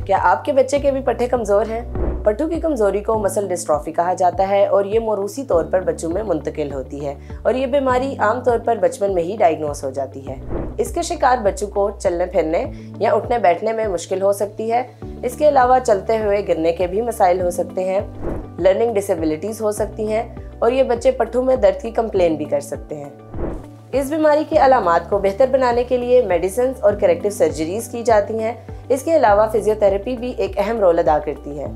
क्या आपके बच्चे के भी पट्टे कमज़ोर हैं? पट्टों की कमज़ोरी को मसल डिस्ट्रॉफी कहा जाता है और ये मौरूसी तौर पर बच्चों में मुंतकिल होती है और ये बीमारी आमतौर पर बचपन में ही डायग्नोस हो जाती है। इसके शिकार बच्चों को चलने फिरने या उठने बैठने में मुश्किल हो सकती है। इसके अलावा चलते हुए गिरने के भी मसाइल हो सकते हैं, लर्निंग डिसेबिलिटीज़ हो सकती हैं और ये बच्चे पट्टों में दर्द की कंप्लेन भी कर सकते हैं। इस बीमारी की अलामात को बेहतर बनाने के लिए मेडिसिन और करेक्टिव सर्जरीज की जाती हैं। इसके अलावा फिजियोथेरेपी भी एक अहम रोल अदा करती है।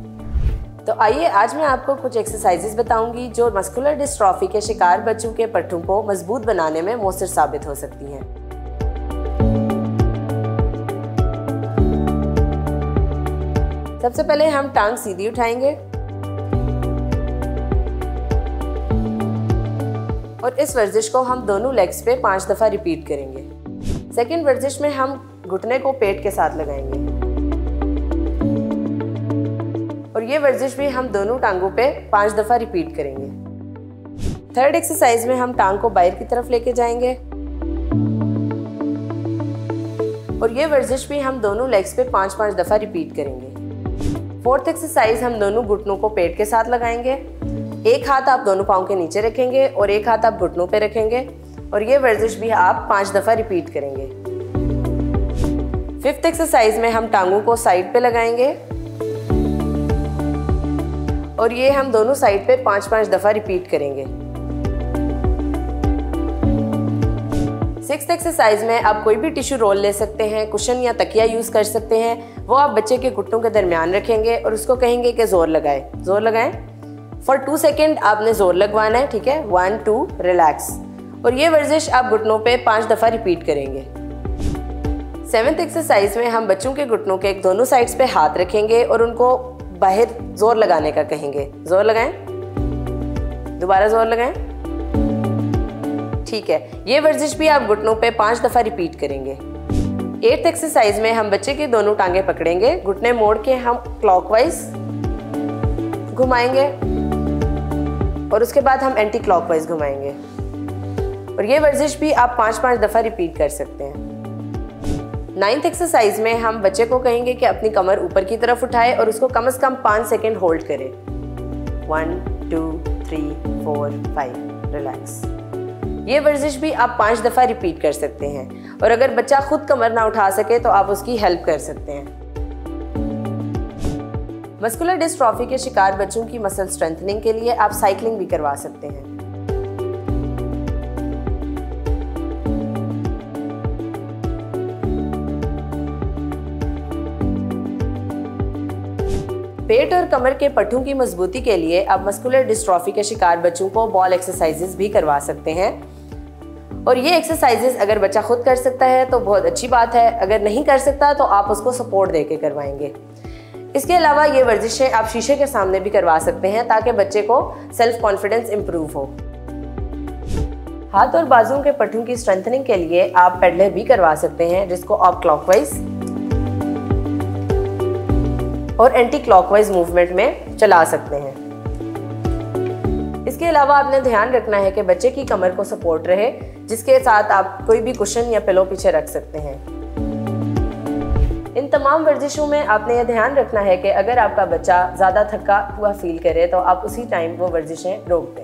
तो आइए आज मैं आपको कुछ एक्सरसाइजेज बताऊंगी जो मस्कुलर डिस्ट्रॉफी के शिकार बच्चों के पट्टों को मजबूत बनाने में मौसर साबित हो सकती हैं। सबसे पहले हम टांग सीधी उठाएंगे और इस वर्जिश को हम दोनों लेग्स पे 5 दफ़ा रिपीट करेंगे। सेकेंड वर्जिश में हम घुटने को पेट के साथ लगाएंगे और ये वर्जिश भी हम दोनों टांगों पे 5 दफ़ा रिपीट करेंगे। थर्ड एक्सरसाइज में हम टांग को बाहर की तरफ लेके जाएंगे और ये वर्जिश भी हम दोनों लेग्स पे 5-5 दफ़ा रिपीट करेंगे। फोर्थ एक्सरसाइज हम दोनों घुटनों को पेट के साथ लगाएंगे। एक हाथ आप दोनों पाँव के नीचे रखेंगे और एक हाथ आप घुटनों पे रखेंगे और ये वर्जिश भी आप 5 दफ़ा रिपीट करेंगे। फिफ्थ एक्सरसाइज में हम टांगों को साइड पे लगाएंगे और ये हम दोनों साइड पे 5-5 दफ़ा रिपीट करेंगे। सिक्स्थ एक्सरसाइज में आप कोई भी टिश्यू रोल ले सकते हैं, कुशन या तकिया यूज़ कर सकते हैं। वो आप बच्चे के घुटनों के दरमियान रखेंगे और उसको कहेंगे कि ज़ोर लगाए, ज़ोर लगाएं। फॉर 2 सेकेंड आपने ज़ोर लगवाना है, ठीक है। 1 2 रिलैक्स और ये वर्जिश आप घुटनों पे 5 दफ़ा रिपीट करेंगे। सेवन्थ एक्सरसाइज में हम बच्चों के घुटनों के दोनों साइड्स पे हाथ रखेंगे और उनको बाहर जोर लगाने का कहेंगे। जोर लगाएं, दोबारा जोर लगाएं, ठीक है। ये वर्जिश भी आप घुटनों पे 5 दफ़ा रिपीट करेंगे। 8th एक्सरसाइज में हम बच्चे की दोनों टांगे पकड़ेंगे, घुटने मोड़ के हम क्लॉकवाइज घुमाएंगे और उसके बाद हम एंटी क्लॉकवाइज घुमाएंगे और ये वर्जिश भी आप 5-5 दफ़ा रिपीट कर सकते हैं। 9th एक्सरसाइज में हम बच्चे को कहेंगे कि अपनी कमर ऊपर की तरफ उठाए और उसको कम से कम 5 सेकेंड होल्ड करें। 1 2 3 4 5 रिलैक्स। ये वर्जिश भी आप 5 दफ़ा रिपीट कर सकते हैं और अगर बच्चा खुद कमर ना उठा सके तो आप उसकी हेल्प कर सकते हैं। मस्कुलर डिस्ट्रॉफी के शिकार बच्चों की मसल स्ट्रेंथनिंग के लिए आप साइकिलिंग भी करवा सकते हैं। पेट और कमर के पट्टों की मजबूती के लिए आप मस्कुलर डिस्ट्रॉफी के शिकार बच्चों को बॉल एक्सरसाइजेस भी करवा सकते हैं और ये एक्सरसाइजेस अगर बच्चा खुद कर सकता है तो बहुत अच्छी बात है, अगर नहीं कर सकता तो आप उसको सपोर्ट देके करवाएंगे। इसके अलावा ये वर्जिशें आप शीशे के सामने भी करवा सकते हैं ताकि बच्चे को सेल्फ कॉन्फिडेंस इंप्रूव हो। हाथ और बाजुओं के पट्टों की स्ट्रेंथनिंग के लिए आप पेडलर भी करवा सकते हैं जिसको आप क्लॉकवाइज और एंटी क्लॉकवाइज मूवमेंट में चला सकते हैं। इसके अलावा आपने ध्यान रखना है कि बच्चे की कमर को सपोर्ट रहे, जिसके साथ आप कोई भी कुशन या पिलो पीछे रख सकते हैं। इन तमाम वर्जिशों में आपने यह ध्यान रखना है कि अगर आपका बच्चा ज़्यादा थका हुआ फील करे तो आप उसी टाइम वो वर्जिशें रोक दें।